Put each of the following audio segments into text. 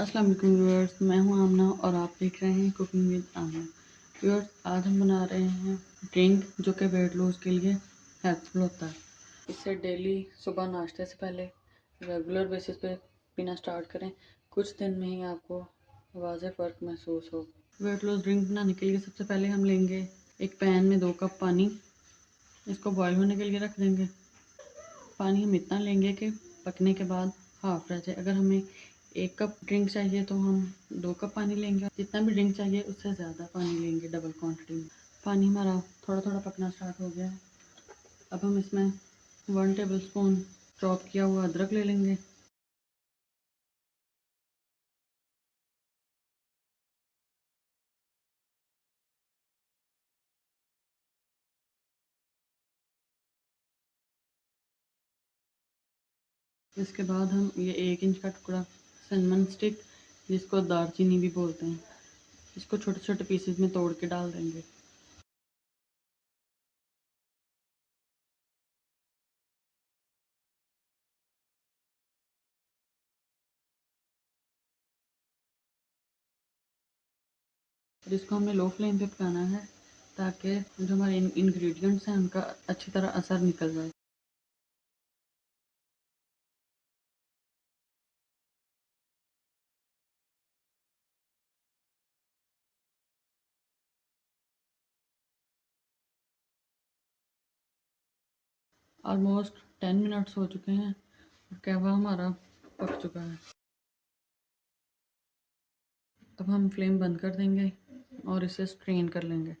अस्सलाम वालेकुम व्यूअर्स, मैं हूं आमना और आप देख रहे हैं कुकिंग विद आमना। व्यूअर्स, आज हम बना रहे हैं ड्रिंक जो कि वेट लॉस के लिए हेल्पफुल होता है। इसे डेली सुबह नाश्ते से पहले रेगुलर बेसिस पे पीना स्टार्ट करें। कुछ दिन में ही आपको वाज़े फ़र्क महसूस हो। वेट लॉस ड्रिंक बनाने के लिए सबसे पहले हम लेंगे एक पैन में 2 कप पानी। इसको बॉयल होने के लिए रख देंगे। पानी हम इतना लेंगे कि पकने के बाद हाफ रह जाए। अगर हमें 1 कप ड्रिंक चाहिए तो हम 2 कप पानी लेंगे। जितना भी ड्रिंक चाहिए उससे ज़्यादा पानी लेंगे, डबल क्वांटिटी में। पानी हमारा थोड़ा थोड़ा पकना स्टार्ट हो गया है। अब हम इसमें 1 टेबल स्पून चॉप किया हुआ अदरक ले लेंगे। इसके बाद हम ये 1 इंच का टुकड़ा सिनेमन स्टिक, जिसको दालचीनी भी बोलते हैं, इसको छोटे छोटे पीसेस में तोड़ के डाल देंगे। और इसको हमें लो फ्लेम पे पकाना है ताकि जो हमारे इंग्रेडिएंट्स हैं उनका अच्छी तरह असर निकल जाए। ऑलमोस्ट 10 मिनट्स हो चुके हैं और कहवा हमारा पक चुका है। अब हम फ्लेम बंद कर देंगे और इसे स्ट्रेन कर लेंगे।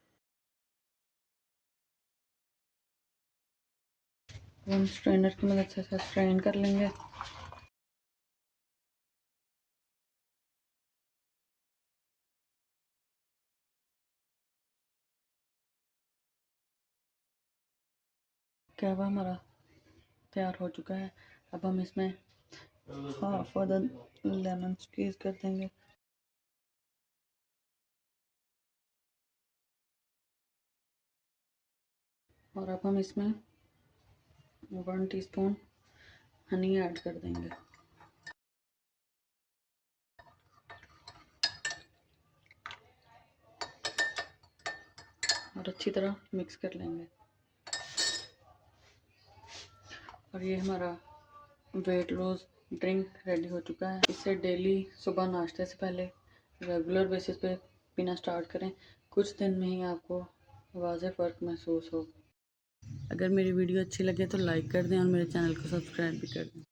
हम स्ट्रेनर की मदद से इसे स्ट्रेन कर लेंगे। कहवा हमारा तैयार हो चुका है। अब हम इसमें हाफ आधा लेमन स्क्वीज कर देंगे। और अब हम इसमें 1 टीस्पून हनी ऐड कर देंगे और अच्छी तरह मिक्स कर लेंगे। और ये हमारा वेट लॉस ड्रिंक रेडी हो चुका है। इसे डेली सुबह नाश्ते से पहले रेगुलर बेसिस पे पीना स्टार्ट करें। कुछ दिन में ही आपको वाज़े फ़र्क महसूस हो। अगर मेरी वीडियो अच्छी लगे तो लाइक कर दें और मेरे चैनल को सब्सक्राइब भी कर दें।